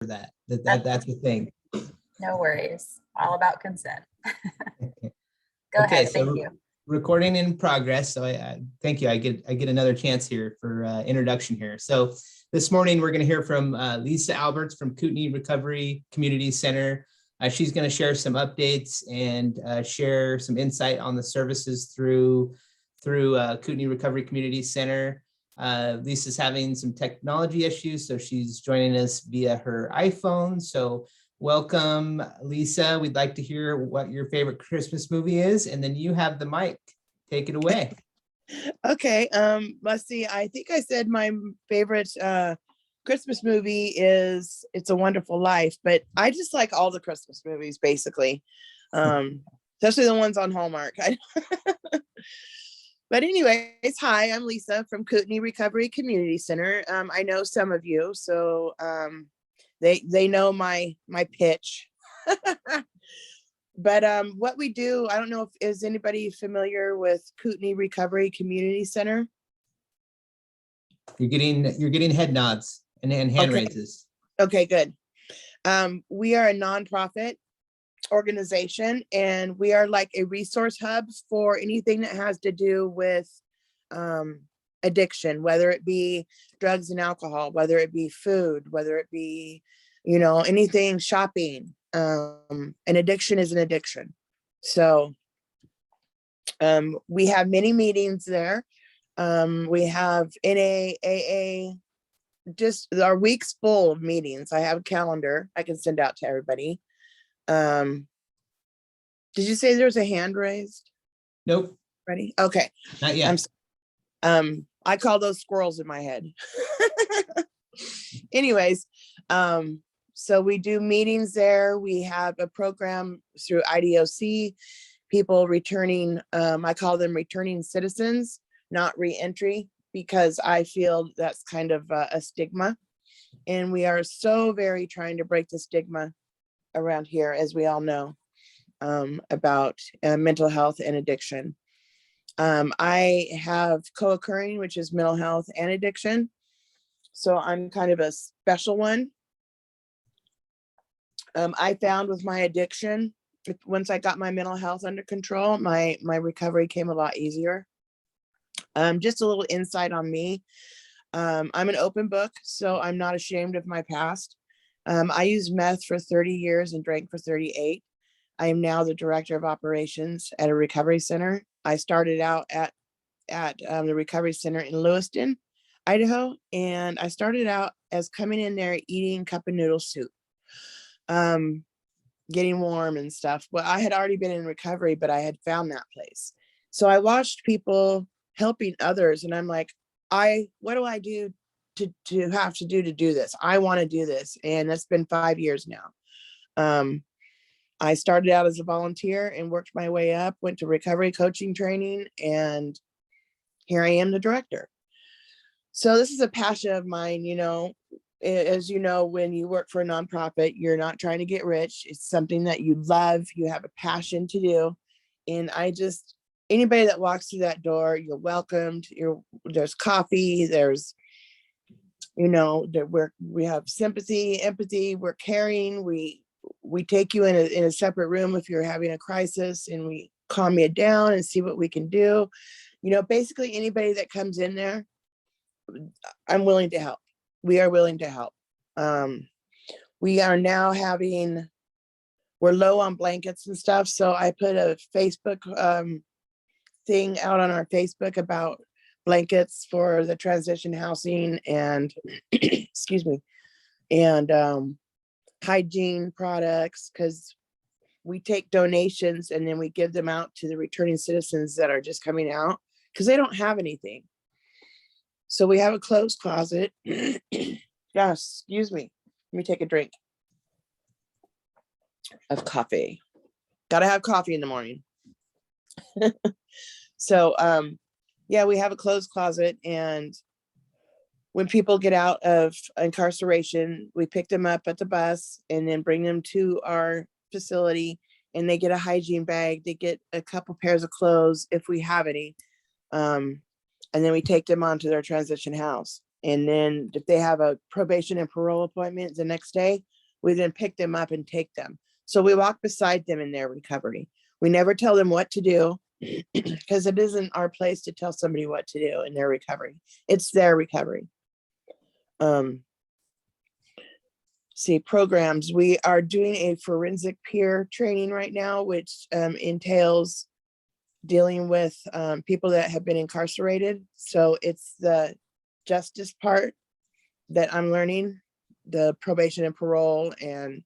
That's the thing. No worries. All about consent. Go Okay, ahead. Thank you. Recording in progress. So I thank you. I get another chance here for introduction here. So this morning we're going to hear from Lisa Alberts from Kootenai Recovery Community Center. She's going to share some updates and share some insight on the services through Kootenai Recovery Community Center. Lisa's having some technology issues, so she's joining us via her iPhone. So welcome, Lisa. We'd like to hear what your favorite Christmas movie is, and then you have the mic. Take it away. Okay. Let's see. I think I said my favorite Christmas movie is It's a Wonderful Life, but I just like all the Christmas movies, basically, especially the ones on Hallmark. But anyways, hi, I'm Lisa from Kootenai Recovery Community Center. I know some of you, so they know my pitch. But what we do, I don't know if is anybody familiar with Kootenai Recovery Community Center? You're getting head nods and hand raises. Okay, good. We are a nonprofit organization, and we are like a resource hub for anything that has to do with addiction, whether it be drugs and alcohol, whether it be food, whether it be, anything, shopping. An addiction is an addiction. So we have many meetings there. We have NA, AA, just our week's full of meetings. I have a calendar I can send out to everybody. Did you say there's a hand raised? Nope. Ready? Okay. Not yet. I call those squirrels in my head. Anyways, so we do meetings there. We have a program through IDOC, people returning, I call them returning citizens, not reentry, because I feel that's kind of a stigma. And we are so very trying to break the stigma around here, as we all know, about mental health and addiction. I have co-occurring, which is mental health and addiction. So I'm kind of a special one. I found with my addiction, once I got my mental health under control, my recovery came a lot easier. Just a little insight on me. I'm an open book, so I'm not ashamed of my past. I used meth for 30 years and drank for 38. I am now the director of operations at a recovery center. I started out at the recovery center in Lewiston, Idaho, and I started out as coming in there eating cup of noodle soup, getting warm and stuff. Well, I had already been in recovery, but I had found that place. So I watched people helping others, and I'm like, what do I do to have to do this? I want to do this, and that's been 5 years now. I started out as a volunteer and worked my way up, went to recovery coaching training, and here I am, the director. So this is a passion of mine. As you know, when you work for a nonprofit, you're not trying to get rich. It's something that you love, you have a passion to do. And anybody that walks through that door, you're welcomed. There's coffee, there's, we have sympathy, empathy, we're caring. We take you in a separate room if you're having a crisis, and we calm you down and see what we can do. Basically anybody that comes in there, I'm willing to help. We are willing to help. We are now we're low on blankets and stuff. So I put a Facebook thing out on our Facebook about blankets for the transition housing and, excuse me, and hygiene products, because we take donations and then we give them out to the returning citizens that are just coming out because they don't have anything. So we have a clothes closet. Gosh, excuse me. Let me take a drink of coffee. Gotta have coffee in the morning. So yeah, we have a clothes closet, and when people get out of incarceration, we pick them up at the bus and then bring them to our facility, and they get a hygiene bag. They get a couple pairs of clothes if we have any. And then we take them on to their transition house. And then if they have a probation and parole appointment the next day, we then pick them up and take them. So we walk beside them in their recovery. We never tell them what to do because it isn't our place to tell somebody what to do in their recovery. It's their recovery. See, programs. We are doing a forensic peer training right now, which entails dealing with people that have been incarcerated. So it's the justice part that I'm learning, the probation and parole. And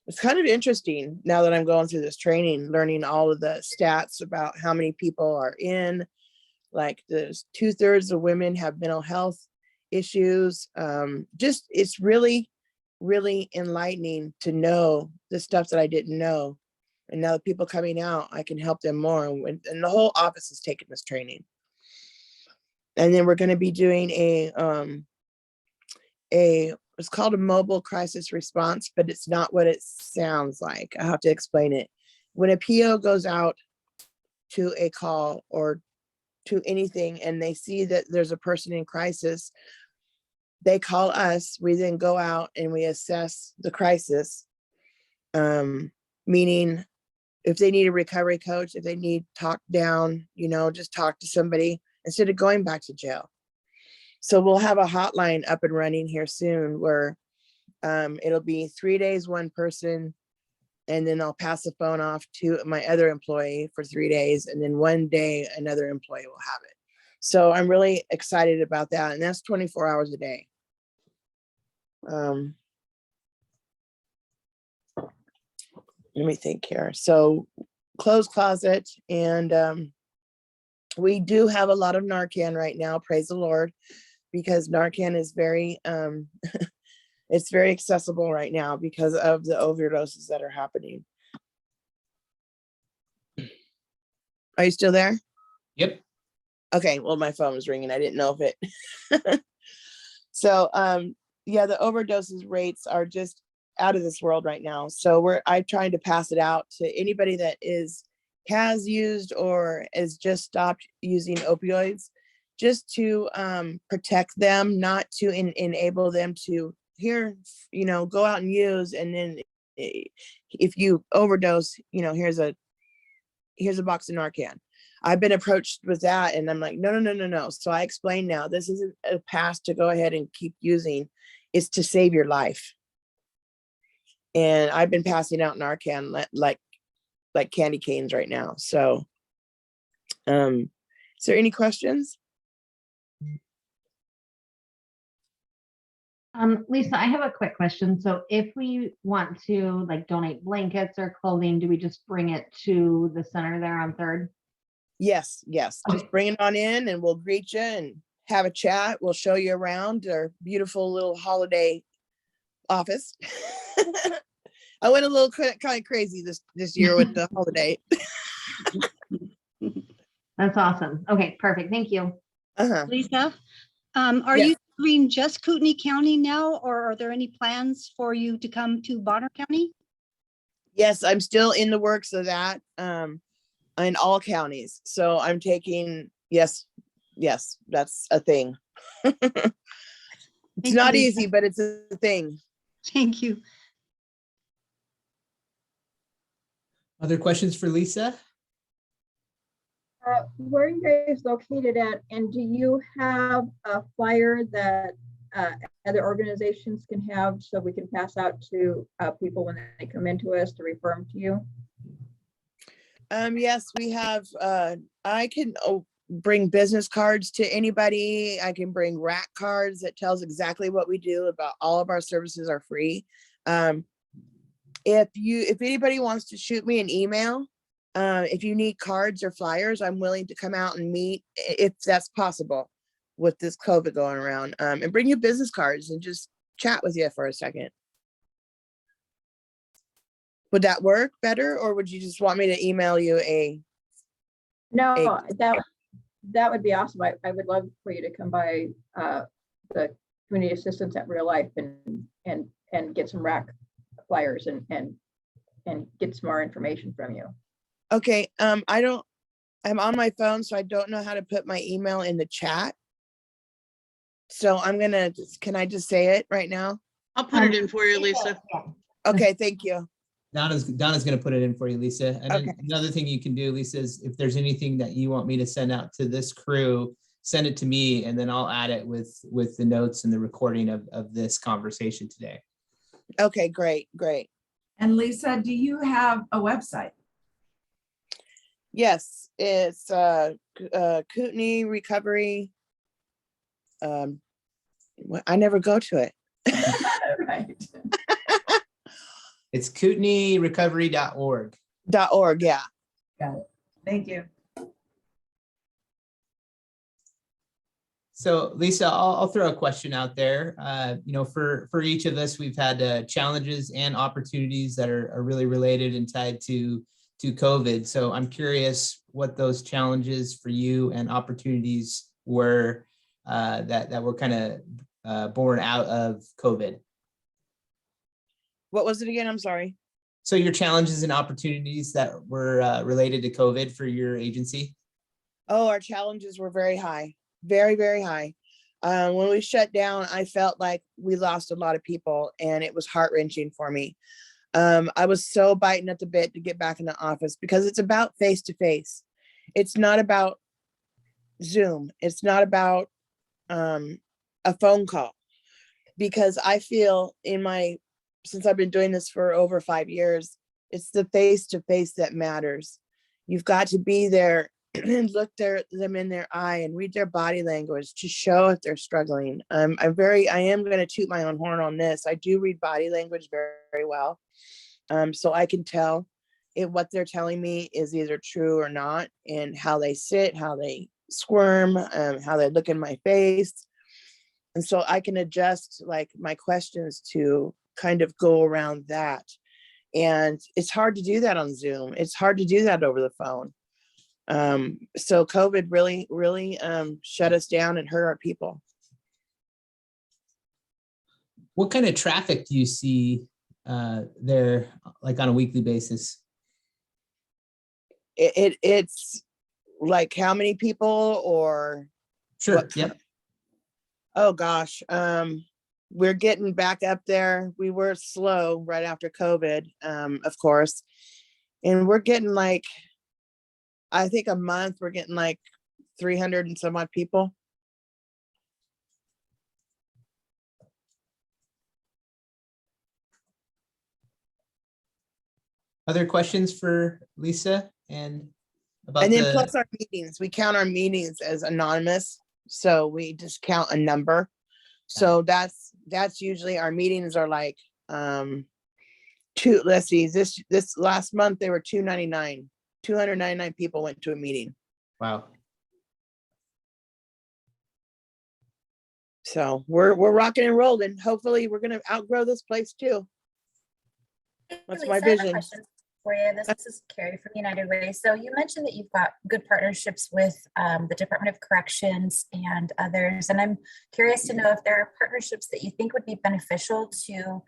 it's kind of interesting now that I'm going through this training, learning all of the stats about how many people are in, like there's 2/3 of women have mental health issues. Just, it's really, really enlightening to know the stuff that I didn't know. And now the people coming out, I can help them more. And the whole office is taking this training. And then we're going to be doing it's called a mobile crisis response, but it's not what it sounds like. I have to explain it. When a PO goes out to a call or to anything and they see that there's a person in crisis, they call us. We then go out and we assess the crisis, meaning if they need a recovery coach, if they need talked down, just talk to somebody instead of going back to jail. So we'll have a hotline up and running here soon where it'll be 3 days, one person, and then I'll pass the phone off to my other employee for 3 days. And then one day, another employee will have it. So I'm really excited about that. And that's 24 hours a day. Let me think here. So closed closet. And we do have a lot of Narcan right now, praise the Lord, because Narcan is very, it's very accessible right now because of the overdoses that are happening. Are you still there? Yep. Okay, well, my phone was ringing. I didn't know if it. So, yeah, the overdoses rates are just out of this world right now. So I'm trying to pass it out to anybody that has used or has just stopped using opioids, just to protect them, not to enable them to go out and use. And then if you overdose, here's a box of Narcan. I've been approached with that and I'm like, no. So I explain now, this isn't a pass to go ahead and keep using. It's to save your life. And I've been passing out Narcan like candy canes right now. So, is there any questions? Lisa, I have a quick question. So if we want to donate blankets or clothing, do we just bring it to the center there on 3rd? Yes. Okay. Just bring it on in and we'll greet you and have a chat. We'll show you around our beautiful little holiday office. I went a little kind of crazy this year with the holiday. That's awesome. Okay, perfect. Thank you. Lisa, are Yes. you doing just Kootenai County now, or are there any plans for you to come to Bonner County? Yes, I'm still in the works of that, in all counties. So I'm taking, yes, that's a thing. It's not easy, but it's a thing. Thank you. Other questions for Lisa? Where are you guys located at, and do you have a flyer that other organizations can have so we can pass out to people when they come into us to refer them to you? Yes, we have, I can bring business cards to anybody. I can bring rack cards that tells exactly what we do. About all of our services are free. If anybody wants to shoot me an email, if you need cards or flyers, I'm willing to come out and meet if that's possible with this COVID going around, and bring you business cards and just chat with you for a second. Would that work better, or would you just want me to email you No, that would be awesome. I would love for you to come by the community assistance at Real Life and get some rack flyers and get some more information from you. Okay, I'm on my phone, so I don't know how to put my email in the chat. So I'm gonna, can I just say it right now? I'll put it in for you, Lisa. Yeah. Okay, thank you. Donna's going to put it in for you, Lisa. And then Okay. another thing you can do, Lisa, is if there's anything that you want me to send out to this crew, send it to me, and then I'll add it with the notes and the recording of this conversation today. Okay, great, great. And Lisa, do you have a website? Yes, it's Kootenai Recovery. I never go to it. Right. It's kootenairecovery.org. .org, yeah. Got it. Thank you. So Lisa, I'll throw a question out there. You know, for each of us, we've had challenges and opportunities that are really related and tied to COVID. So I'm curious what those challenges for you and opportunities were that were kind of born out of COVID. What was it again? I'm sorry. So your challenges and opportunities that were related to COVID for your agency? Oh, our challenges were very high, very, very high. When we shut down, I felt like we lost a lot of people and it was heart-wrenching for me. I was so biting at the bit to get back in the office because it's about face-to-face. It's not about Zoom. It's not about a phone call, because I feel since I've been doing this for over 5 years, it's the face-to-face that matters. You've got to be there and look them in their eye and read their body language to show if they're struggling. I am going to toot my own horn on this. I do read body language very, very well. So I can tell if what they're telling me is either true or not, and how they sit, how they squirm, how they look in my face. And so I can adjust like my questions to kind of go around that. And it's hard to do that on Zoom. It's hard to do that over the phone. So COVID really shut us down and hurt our people. What kind of traffic do you see there, like on a weekly basis? It's like how many people or? Sure. What? Yep. Oh gosh. We're getting back up there. We were slow right after COVID, of course. And we're getting like, I think a month, we're getting like 300 and some odd people. Other questions for Lisa and about And then plus our meetings, we count our meetings as anonymous. So we just count a number. So that's usually our meetings are like, let's see, this last month, they were 299. 299 people went to a meeting. Wow. So we're rocking and rolling. Hopefully we're gonna outgrow this place too. That's my Lisa, I have a vision. question for you. This is Carrie from United Way. So you mentioned that you've got good partnerships with the Department of Corrections and others. And I'm curious to know if there are partnerships that you think would be beneficial to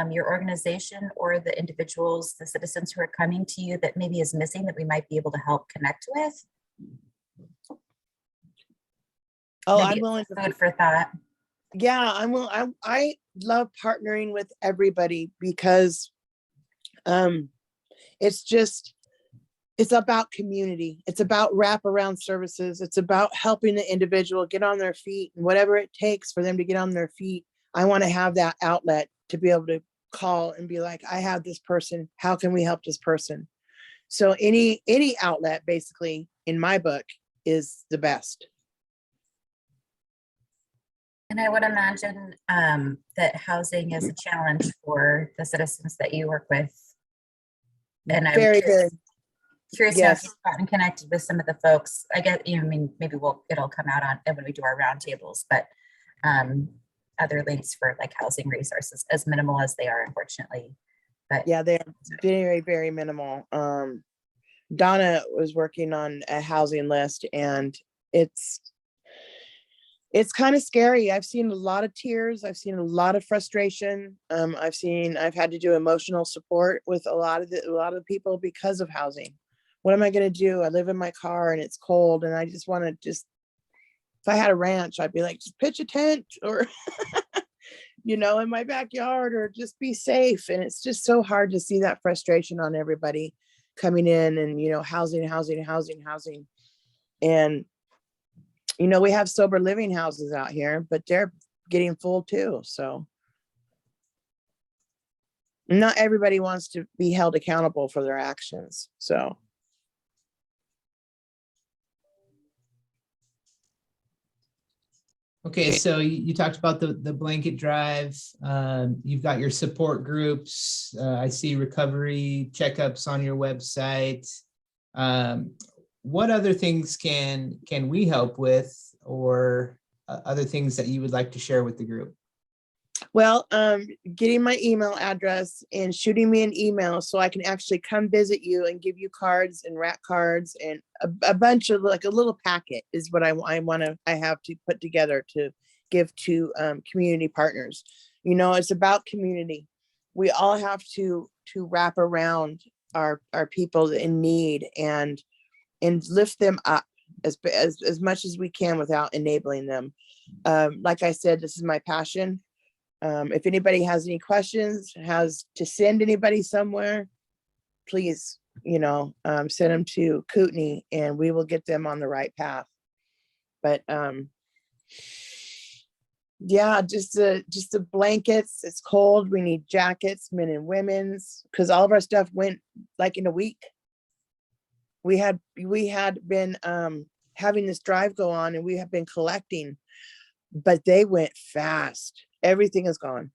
your organization or the individuals, the citizens who are coming to you that maybe is missing that we might be able to help connect with. Oh, Maybe I'm it's willing to. food for thought. Yeah, I love partnering with everybody because it's about community. It's about wraparound services. It's about helping the individual get on their feet, and whatever it takes for them to get on their feet. I want to have that outlet to be able to call and be like, I have this person. How can we help this person? So any outlet basically in my book is the best. And I would imagine that housing is a challenge for the citizens that you work with. And I'm Very, curious to know if Yes. you've gotten connected with some of the folks. I get, I mean, maybe it'll come out on when we do our roundtables, but other links for like housing resources, as minimal as they are, unfortunately. But Yeah, they're very, very minimal. Donna was working on a housing list, and it's kind of scary. I've seen a lot of tears. I've seen a lot of frustration. I've had to do emotional support with a lot of people because of housing. What am I going to do? I live in my car and it's cold, and I just want to if I had a ranch, I'd be like, just pitch a tent or, you know, in my backyard, or just be safe. And it's just so hard to see that frustration on everybody coming in and, you know, housing. And, you know, we have sober living houses out here, but they're getting full too. So not everybody wants to be held accountable for their actions. So. Okay, so you talked about the blanket drive. You've got your support groups. I see recovery checkups on your website. What other things can we help with, or other things that you would like to share with the group? Well, getting my email address and shooting me an email so I can actually come visit you and give you cards and rack cards and a bunch of, like, a little packet is what I have to put together to give to community partners. You know, it's about community. We all have to wrap around our people in need and lift them up as much as we can without enabling them. Like I said, this is my passion. If anybody has any questions, has to send anybody somewhere, please, you know, send them to Kootenai and we will get them on the right path. But yeah, just the blankets. It's cold. We need jackets, men and women's, because all of our stuff went like in a week. We had been having this drive go on, and we have been collecting, but they went fast. Everything is gone.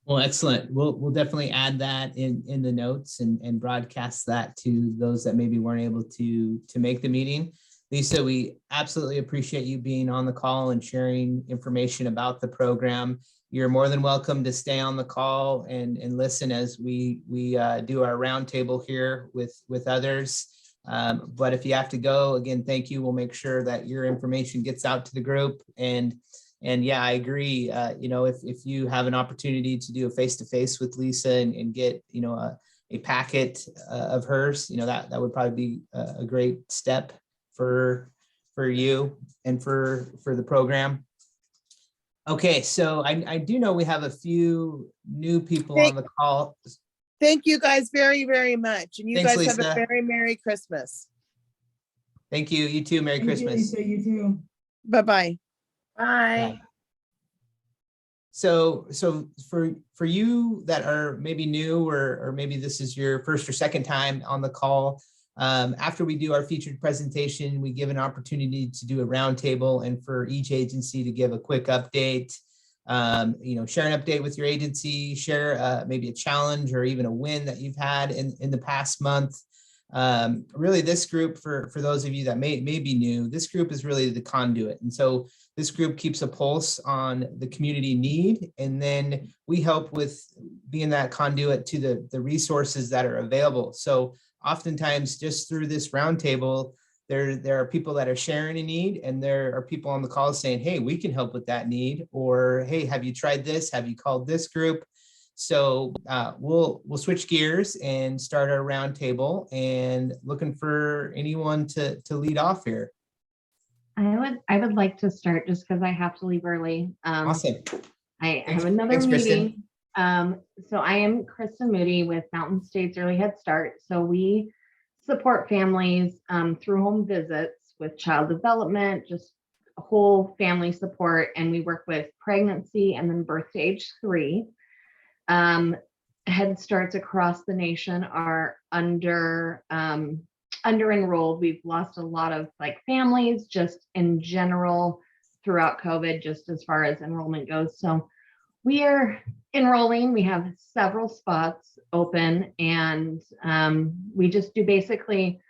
Well, excellent. We'll definitely add that in the notes and broadcast that to those that maybe weren't able to make the meeting. Lisa, we absolutely appreciate you being on the call and sharing information about the program. You're more than welcome to stay on the call and listen as we do our roundtable here with others. But if you have to go, again, thank you. We'll make sure that your information gets out to the group. And yeah, I agree. You know, if you have an opportunity to do a face-to-face with Lisa and get, you know, a packet of hers, you know, that would probably be a great step for you and for the program. Okay, so I do know we have a few new people on the call. Thank you guys very, very much. And you Thanks, guys have Lisa. a very Merry Christmas. Thank you. You too. Merry Christmas. Lisa, you too. Bye-bye. Bye. So for you that are maybe new, or maybe this is your first or second time on the call, after we do our featured presentation, we give an opportunity to do a roundtable and for each agency to give a quick update. You know, share an update with your agency, share maybe a challenge or even a win that you've had in the past month. Really, this group, for those of you that may be new, this group is really the conduit. And so this group keeps a pulse on the community need, and then we help with being that conduit to the resources that are available. So oftentimes, just through this roundtable, there are people that are sharing a need, and there are people on the call saying, hey, we can help with that need, or hey, have you tried this? Have you called this group? So we'll switch gears and start our roundtable, and looking for anyone to lead off here. I would like to start just because I have to leave early. Awesome. I have another meeting. So I am Kristen Moody with Mountain States Early Head Start. So we support families through home visits with child development, just whole family support. And we work with pregnancy and then birth to age 3. Head Starts across the nation are under enrolled. We've lost a lot of families just in general throughout COVID, just as far as enrollment goes. So we are enrolling. We have several spots open, and we just do basically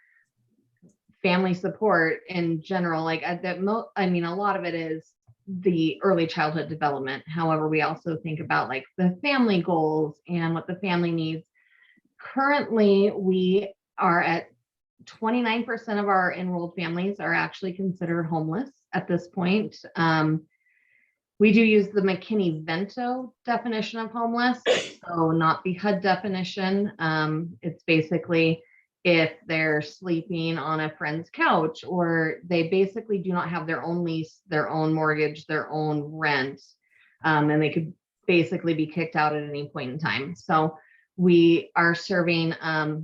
family support in general. I mean, a lot of it is the early childhood development. However, we also think about the family goals and what the family needs. Currently, we are at 29% of our enrolled families are actually considered homeless at this point. We do use the McKinney-Vento definition of homeless, so not the HUD definition. It's basically if they're sleeping on a friend's couch, or they basically do not have their own lease, their own mortgage, their own rent, and they could basically be kicked out at any point in time. So we are serving a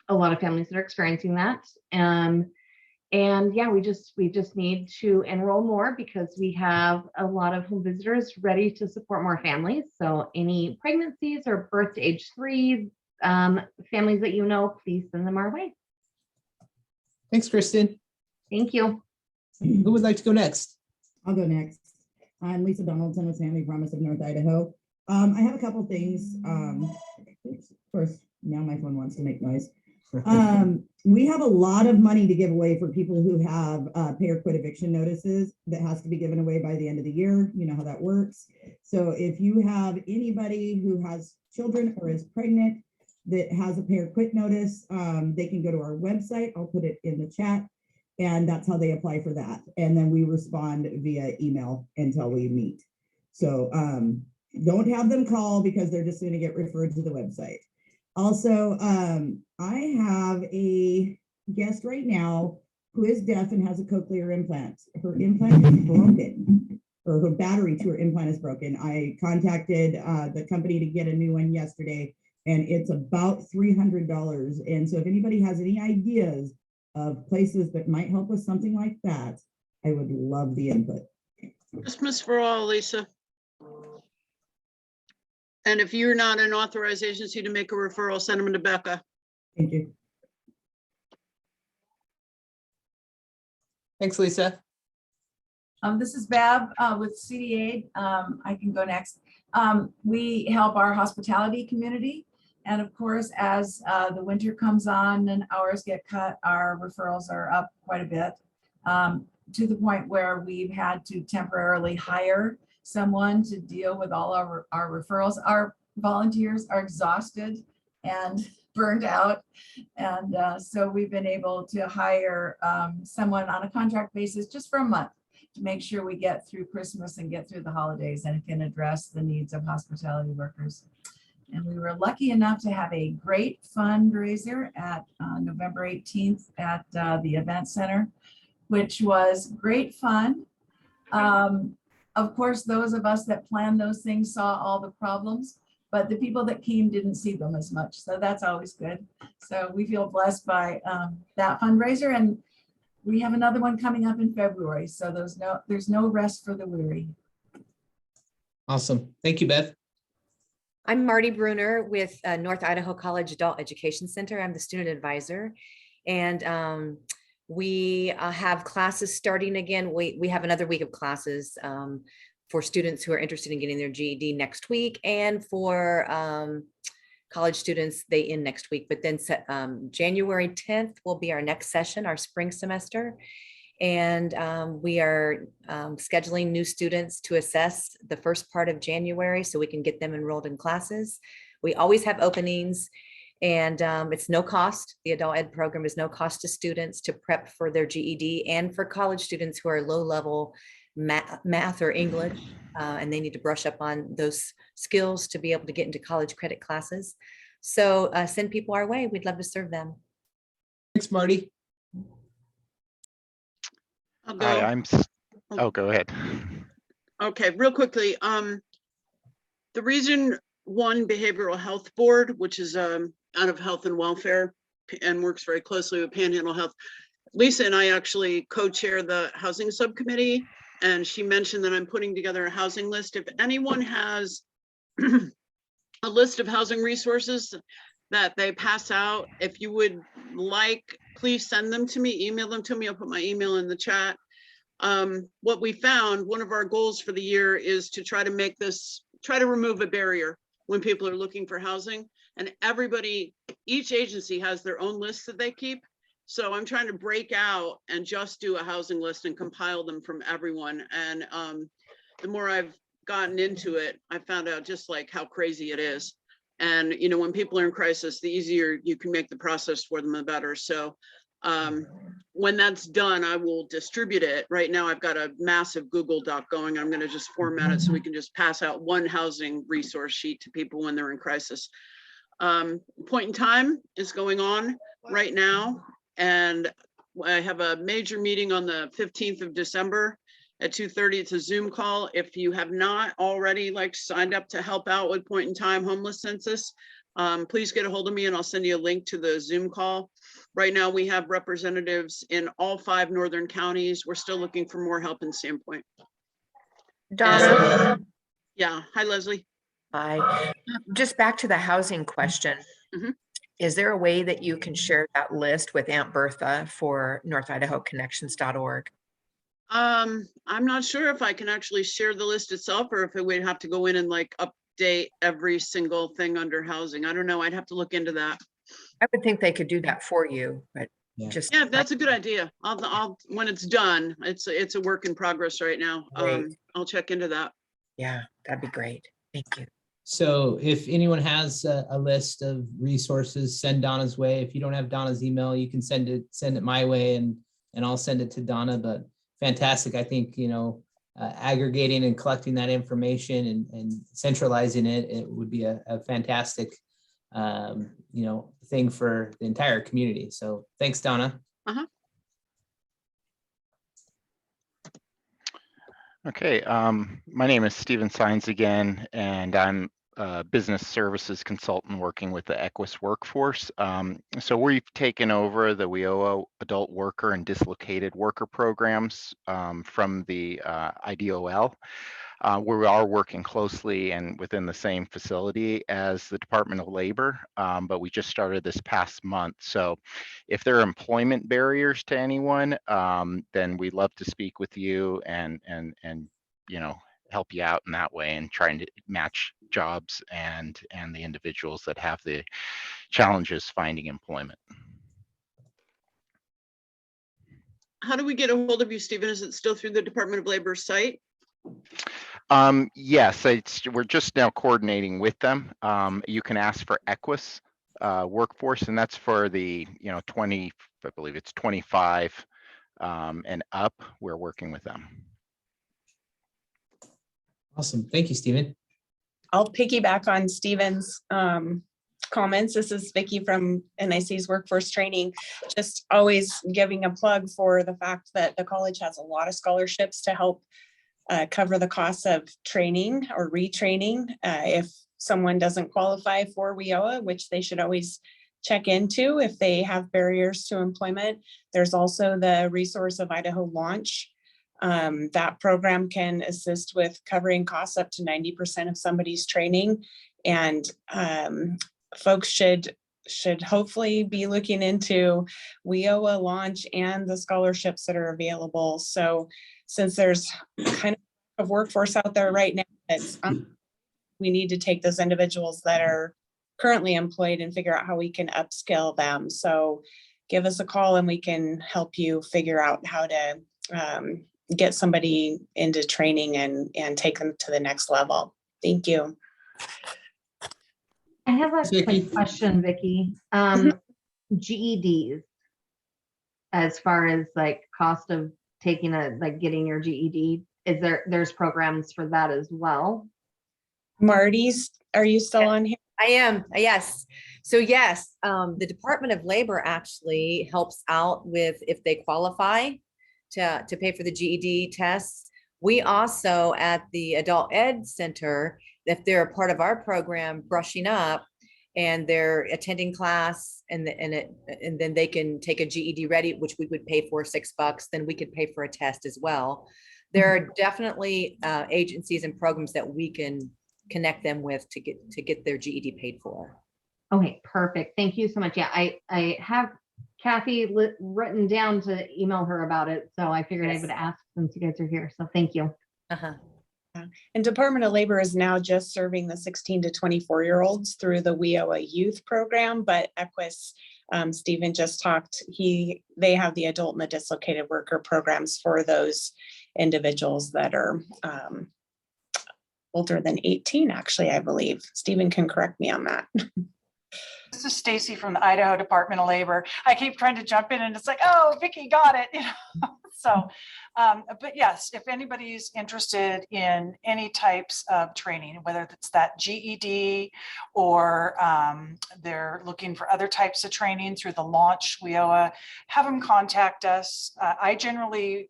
lot of families that are experiencing that. And yeah, we just need to enroll more because we have a lot of home visitors ready to support more families. So any pregnancies or birth to age 3 families that you know, please send them our way. Thanks, Kristen. Thank you. Who would like to go next? I'll go next. I'm Lisa Donaldson with Family Promise of North Idaho. I have a couple things. First, now my phone wants to make noise. We have a lot of money to give away for people who have pay or quit eviction notices that has to be given away by the end of the year. You know how that works. So if you have anybody who has children or is pregnant that has a pay or quit notice, they can go to our website. I'll put it in the chat. And that's how they apply for that. And then we respond via email until we meet. So don't have them call because they're just going to get referred to the website. Also, I have a guest right now who is deaf and has a cochlear implant. Her implant is broken, or her battery to her implant is broken. I contacted the company to get a new one yesterday, and it's about $300. And so if anybody has any ideas of places that might help with something like that, I would love the input. Christmas for all, Lisa. And if you're not an authorized agency to make a referral, send them to Becca. Thank you. Thanks, Lisa. This is Bab with CDA. I can go next. We help our hospitality community. And of course, as the winter comes on and hours get cut, our referrals are up quite a bit, to the point where we've had to temporarily hire someone to deal with all our referrals. Our volunteers are exhausted and burned out. And so we've been able to hire someone on a contract basis just for a month to make sure we get through Christmas and get through the holidays and can address the needs of hospitality workers. And we were lucky enough to have a great fundraiser at November 18th at the event center, which was great fun. Of course, those of us that planned those things saw all the problems, but the people that came didn't see them as much. So that's always good. So we feel blessed by that fundraiser. And we have another one coming up in February. So there's no rest for the weary. Awesome. Thank you, Beth. I'm Marty Bruner with North Idaho College Adult Education Center. I'm the student advisor. And we have classes starting again. We have another week of classes for students who are interested in getting their GED next week. And for college students, they end next week. But then January 10th will be our next session, our spring semester. And we are scheduling new students to assess the first part of January so we can get them enrolled in classes. We always have openings, and it's no cost. The adult ed program is no cost to students to prep for their GED, and for college students who are low level math or English, and they need to brush up on those skills to be able to get into college credit classes. So send people our way. We'd love to serve them. Thanks, Marty. I'll go. Hi, oh, go ahead. Okay, real quickly. The Region 1 Behavioral Health Board, which is out of Health and Welfare and works very closely with Panhandle Health. Lisa and I actually co-chair the housing subcommittee, and she mentioned that I'm putting together a housing list. If anyone has a list of housing resources that they pass out, if you would like, please send them to me, email them to me. I'll put my email in the chat. What we found, one of our goals for the year is to try to remove a barrier when people are looking for housing, and each agency has their own lists that they keep. So I'm trying to break out and just do a housing list and compile them from everyone. And the more I've gotten into it, I found out just like how crazy it is. And, you know, when people are in crisis, the easier you can make the process for them, the better. So when that's done, I will distribute it. Right now, I've got a massive Google Doc going. I'm going to just format it so we can just pass out one housing resource sheet to people when they're in crisis. Point in time is going on. right now. And I have a major meeting on the 15th of December at 2:30. It's a Zoom call. If you have not already signed up to help out with point in time homeless census, please get a hold of me and I'll send you a link to the Zoom call. Right now we have representatives in all 5 northern counties. We're still looking for more help in Sandpoint. Donna, Yeah. Hi, Leslie. hi. Just back to the housing question. Mhm. Is there a way that you can share that list with Aunt Bertha for NorthIdahoConnections.org? I'm not sure if I can actually share the list itself or if it would have to go in and update every single thing under housing. I don't know. I'd have to look into that. I would think they could do that for you, but Yeah. just. Yeah, that's a good idea. I'll when it's done, it's a work in progress right now. Great. I'll check into that. Yeah, that'd be great. Thank you. So if anyone has a list of resources, send Donna's way. If you don't have Donna's email, you can send it my way and I'll send it to Donna. But fantastic. I think, aggregating and collecting that information and centralizing it would be a fantastic, thing for the entire community. So thanks, Donna. Okay, my name is Steven Sines again, and I'm a business services consultant working with the Equus workforce. So we've taken over the WIOA adult worker and dislocated worker programs from the IDOL. We are working closely and within the same facility as the Department of Labor, but we just started this past month. So if there are employment barriers to anyone, then we'd love to speak with you and help you out in that way and trying to match jobs and the individuals that have the challenges finding employment. How do we get a hold of you, Stephen? Is it still through the Department of Labor site? Yes, we're just now coordinating with them. You can ask for Equus workforce, and that's for the 20, I believe it's 25 and up. We're working with them. Awesome. Thank you, Stephen. I'll piggyback on Stephen's comments. This is Vicki from NIC's Workforce Training. Just always giving a plug for the fact that the college has a lot of scholarships to help cover the costs of training or retraining if someone doesn't qualify for WIOA, which they should always check into if they have barriers to employment. There's also the resource of Idaho Launch. That program can assist with covering costs up to 90% of somebody's training, and folks should hopefully be looking into WIOA Launch and the scholarships that are available. So since there's kind of workforce out there right now, we need to take those individuals that are currently employed and figure out how we can upskill them. So give us a call and we can help you figure out how to get somebody into training and take them to the next level. Thank you. I have a quick question, Vicki. GEDs, as far as cost of taking getting your GED, there's programs for that as well? Marty's, are you still on here? I am, yes. So yes, the Department of Labor actually helps out with if they qualify to pay for the GED tests. We also at the Adult Ed Center, if they're a part of our program, Brushing Up, and they're attending class and then they can take a GED ready, which we would pay for $6, then we could pay for a test as well. There are definitely agencies and programs that we can connect them with to get their GED paid for. Okay, perfect. Thank you so much. Yeah, I have Kathy written down to email her about it, so I figured I would ask since you guys are here. So thank you. And Department of Labor is now just serving the 16 to 24-year-olds through the WIOA Youth Program, but Equus, Stephen just talked, they have the adult and the dislocated worker programs for those individuals that are older than 18, actually, I believe. Stephen can correct me on that. This is Stacy from the Idaho Department of Labor. I keep trying to jump in and it's like, oh, Vicki got it. So, but yes, if anybody's interested in any types of training, whether it's that GED or they're looking for other types of training through the launch WIOA, have them contact us. I generally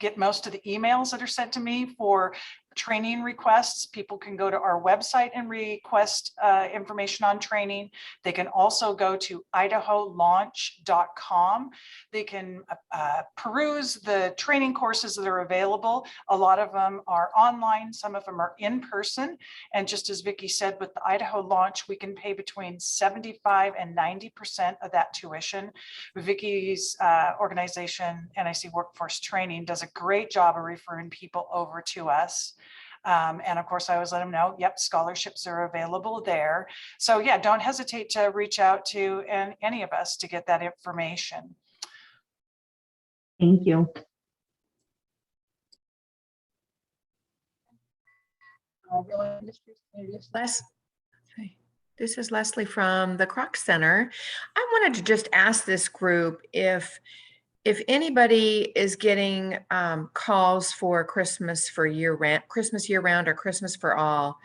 get most of the emails that are sent to me for training requests. People can go to our website and request information on training. They can also go to idaholaunch.com. They can peruse the training courses that are available. A lot of them are online, some of them are in person. And just as Vicki said, with the Idaho Launch, we can pay between 75 and 90% of that tuition. Vicki's organization, NIC Workforce Training, does a great job of referring people over to us. And of course, I always let them know, yep, scholarships are available there. So yeah, don't hesitate to reach out to any of us to get that information. Thank you. This is Leslie from the Kroc Center. I wanted to just ask this group if anybody is getting calls for Christmas year round or Christmas for all,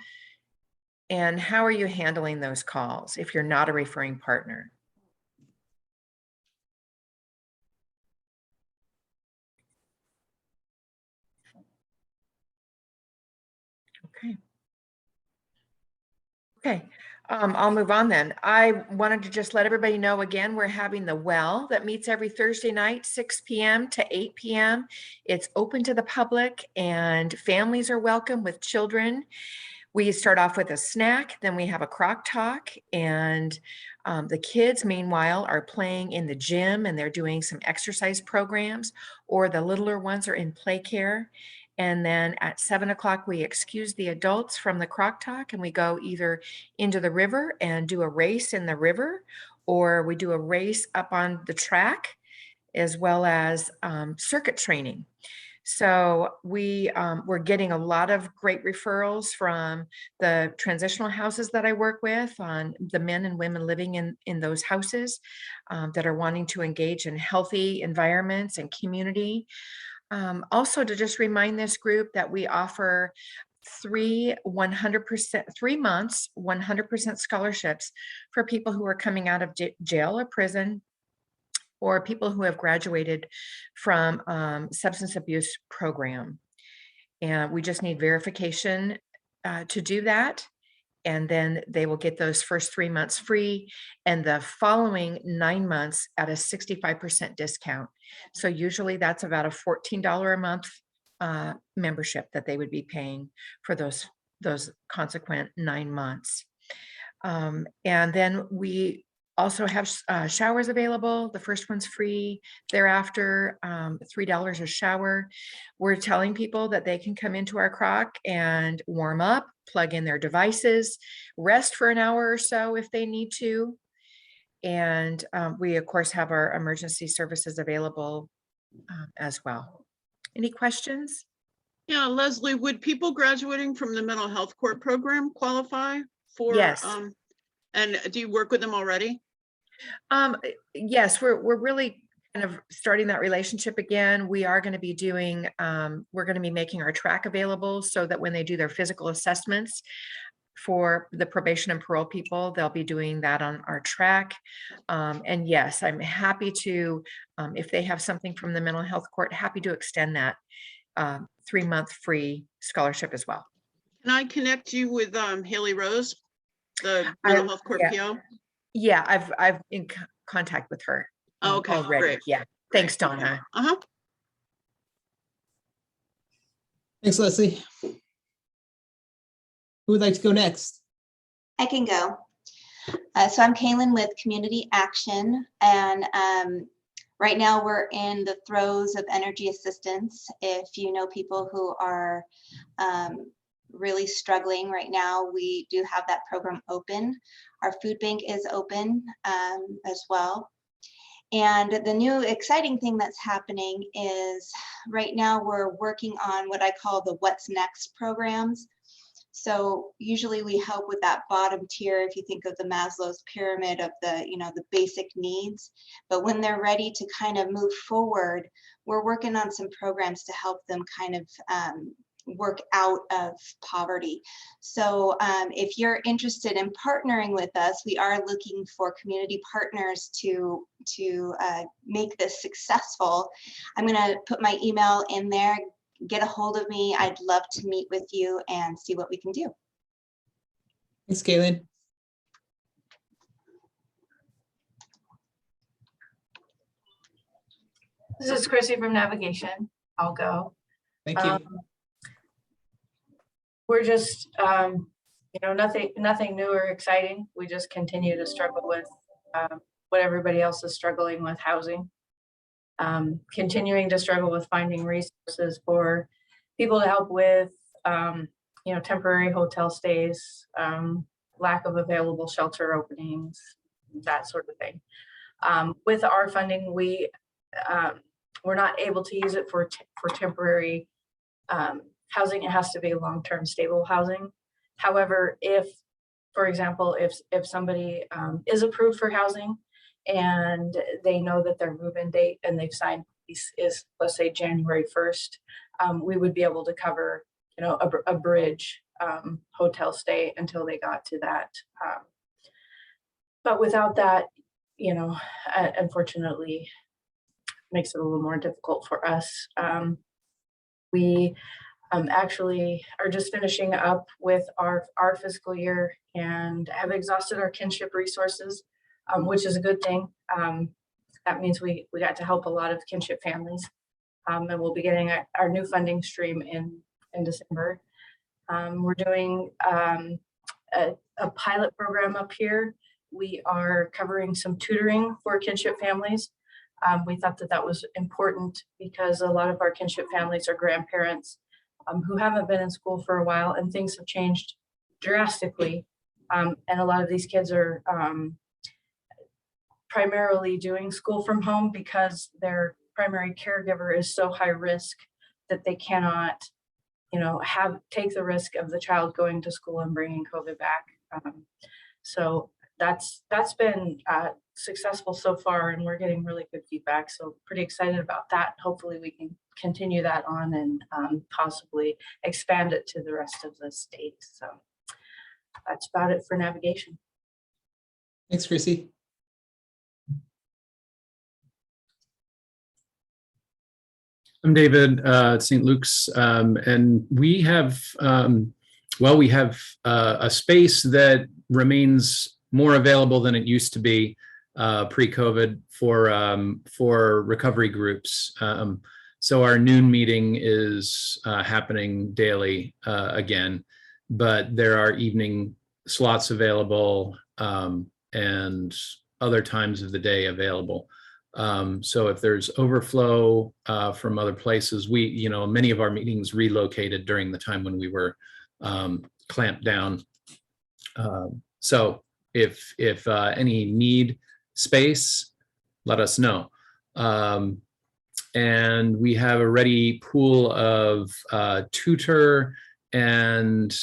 and how are you handling those calls if you're not a referring partner? Okay. Okay. I'll move on then. I wanted to just let everybody know again, we're having the Well that meets every Thursday night, 6 p.m. to 8 p.m. It's open to the public and families are welcome with children. We start off with a snack, then we have a crock talk, and the kids, meanwhile, are playing in the gym and they're doing some exercise programs, or the littler ones are in play care. And then at 7 o'clock, we excuse the adults from the crock talk and we go either into the river and do a race in the river, or we do a race up on the track, as well as circuit training. So we're getting a lot of great referrals from the transitional houses that I work with, on the men and women living in those houses that are wanting to engage in healthy environments and community. Also, to just remind this group that we offer 3 months, 100% scholarships for people who are coming out of jail or prison, or people who have graduated from substance abuse program. And we just need verification to do that. And then they will get those first 3 months free and the following 9 months at a 65% discount. So usually that's about a $14 a month membership that they would be paying for those consequent 9 months. And then we also have showers available. The first one's free. Thereafter, $3 a shower. We're telling people that they can come into our Kroc and warm up, plug in their devices, rest for an hour or so if they need to. And we, of course, have our emergency services available as well. Any questions? Yeah, Leslie, would people graduating from the mental health court program qualify for? Yes. And do you work with them already? Yes, we're really kind of starting that relationship again. We are going to be doing, we're going to be making our track available so that when they do their physical assessments for the probation and parole people, they'll be doing that on our track. And yes, I'm happy to, if they have something from the mental health court, happy to extend that 3-month free scholarship as well. Can I connect you with Haley Rose, the mental health court PO? Yeah, I've in contact with her. Okay, already. great. Yeah, thanks, Donna. Thanks, Leslie. Who would like to go next? I can go. So I'm Kaylin with Community Action, and right now we're in the throes of energy assistance. If you know people who are really struggling right now, we do have that program open. Our food bank is open as well. And the new exciting thing that's happening is right now we're working on what I call the What's Next programs. So usually we help with that bottom tier, if you think of the Maslow's pyramid of the, the basic needs. But when they're ready to kind of move forward, we're working on some programs to help them kind of work out of poverty. So if you're interested in partnering with us, we are looking for community partners to make this successful. I'm going to put my email in there. Get a hold of me. I'd love to meet with you and see what we can do. Thanks, Kaylin. This is Chrissy from Navigation. I'll go. Thank you. We're just, nothing new or exciting. We just continue to struggle with what everybody else is struggling with, housing. Continuing to struggle with finding resources for people to help with, temporary hotel stays, lack of available shelter openings, that sort of thing. With our funding, we're not able to use it for temporary housing. It has to be long-term stable housing. However, if, for example, if somebody is approved for housing, and they know that their move-in date and they've signed is, let's say, January 1st, we would be able to cover, a bridge hotel stay until they got to that. But without that, unfortunately, makes it a little more difficult for us. We actually are just finishing up with our fiscal year and have exhausted our kinship resources, which is a good thing. That means we got to help a lot of kinship families, and we'll be getting our new funding stream in December. We're doing a pilot program up here. We are covering some tutoring for kinship families. We thought that was important because a lot of our kinship families are grandparents who haven't been in school for a while, and things have changed drastically. And a lot of these kids are primarily doing school from home because their primary caregiver is so high risk that they cannot, take the risk of the child going to school and bringing COVID back. So that's been successful so far, and we're getting really good feedback. So pretty excited about that. Hopefully we can continue that on and possibly expand it to the rest of the state. So that's about it for navigation. Thanks, Chrissy. I'm David at St. Luke's, and we have, we have a space that remains more available than it used to be pre-COVID for recovery groups. So our noon meeting is happening daily again, but there are evening slots available and other times of the day available. So if there's overflow from other places, many of our meetings relocated during the time when we were clamped down. So if any need space, let us know. And we have a ready pool of tutor and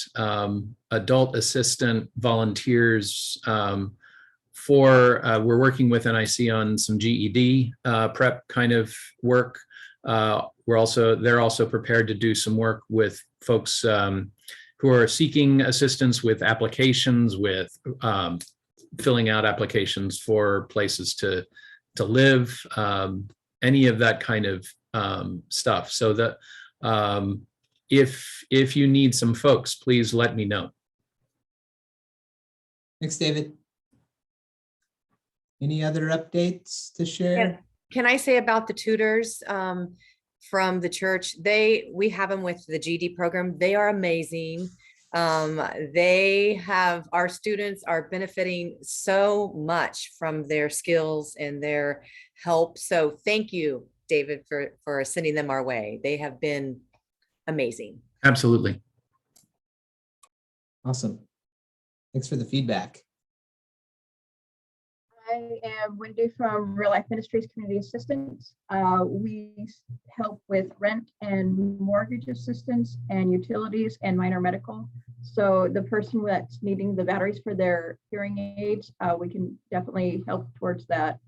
adult assistant volunteers we're working with NIC on some GED prep kind of work. They're also prepared to do some work with folks who are seeking assistance with applications, with filling out applications for places to live, any of that kind of stuff. So that if you need some folks, please let me know. Thanks, David. Any other updates to share? Can I say about the tutors from the church? We have them with the GD program. They are amazing. Our students are benefiting so much from their skills and their help. So thank you, David, for sending them our way. They have been amazing. Absolutely. Awesome. Thanks for the feedback. I am Wendy from Real Life Ministries Community Assistance. We help with rent and mortgage assistance and utilities and minor medical. So the person that's needing the batteries for their hearing aids, we can definitely help towards that.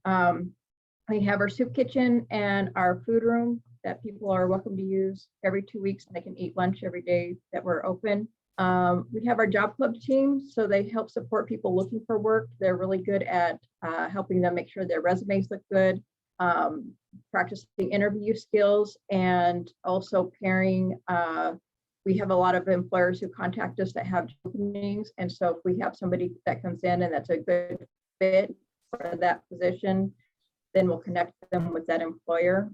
We have our soup kitchen and our food room that people are welcome to use every 2 weeks. And they can eat lunch every day that we're open. We have our job club team, so they help support people looking for work. They're really good at helping them make sure their resumes look good, practicing interview skills, and also pairing. We have a lot of employers who contact us that have openings, and so if we have somebody that comes in and that's a good fit for that position, then we'll connect them with that employer.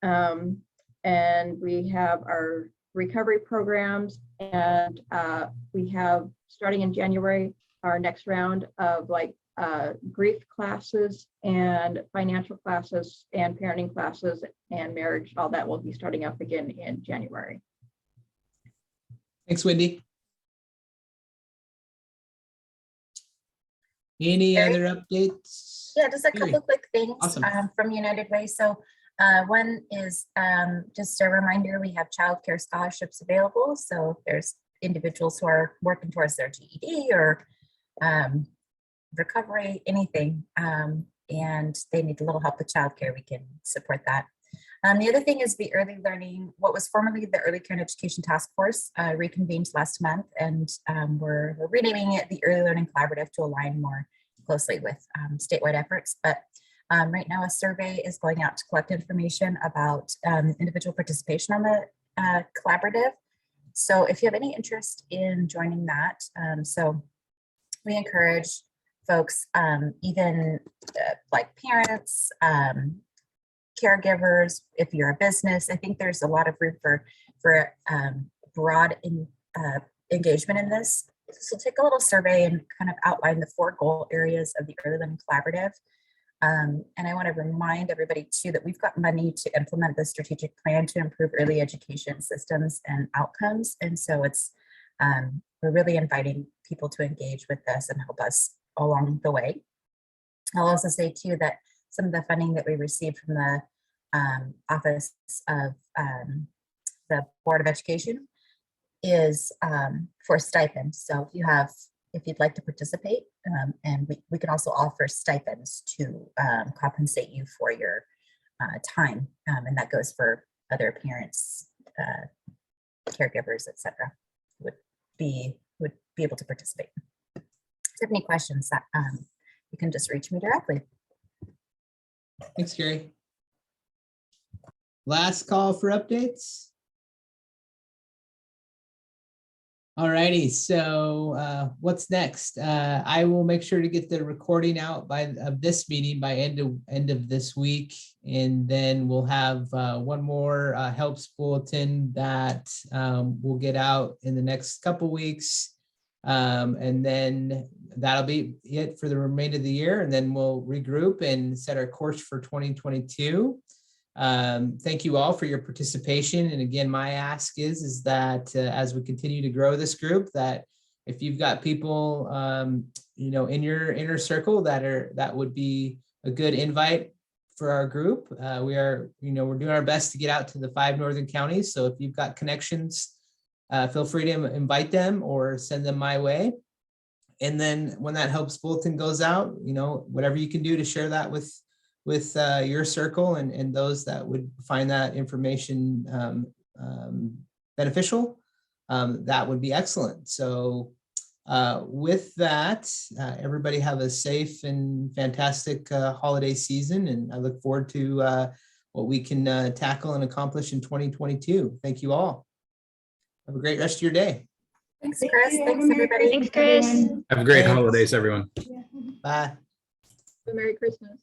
And we have our recovery programs, and we have, starting in January, our next round of grief classes and financial classes and parenting classes and marriage. All that will be starting up again in January. Thanks, Wendy. Any other updates? Yeah, just a couple quick things Awesome. From United Way. So one is just a reminder, we have childcare scholarships available. So if there's individuals who are working towards their GED or recovery, anything, and they need a little help with childcare, we can support that. The other thing is the early learning, what was formerly the Early Care and Education Task Force reconvened last month, and we're renaming it the Early Learning Collaborative to align more closely with statewide efforts. But right now a survey is going out to collect information about individual participation on the collaborative. So if you have any interest in joining that, so we encourage folks, even like parents, caregivers, if you're a business. I think there's a lot of room for broad engagement in this. So take a little survey and kind of outline the 4 goal areas of the Early Learning Collaborative. And I want to remind everybody too that we've got money to implement the strategic plan to improve early education systems and outcomes. And so it's we're really inviting people to engage with this and help us along the way. I'll also say too that some of the funding that we received from the Office of the Board of Education is for stipends. So if you'd like to participate, and we can also offer stipends to compensate you for your time, and that goes for other parents, caregivers, etc. would be able to participate. If you have any questions, that you can just reach me directly. Thanks, Gary. Last call for updates. All righty, so what's next? I will make sure to get the recording out of this meeting by end of this week, and then we'll have one more helps bulletin that we'll get out in the next couple weeks, and then that'll be it for the remainder of the year, and then we'll regroup and set our course for 2022. Thank you all for your participation. And again, my ask is that as we continue to grow this group, that if you've got people, in your inner circle that would be a good invite for our group. We're doing our best to get out to the 5 northern counties. So if you've got connections, feel free to invite them or send them my way. And then when that helps bulletin goes out, whatever you can do to share that with your circle and those that would find that information beneficial, that would be excellent. So with that, everybody have a safe and fantastic holiday season, and I look forward to what we can tackle and accomplish in 2022. Thank you all. Have a great rest of your day. Thanks, Chris. Thanks, everybody. Thanks, Chris. Have great holidays, everyone. Bye. Merry Christmas.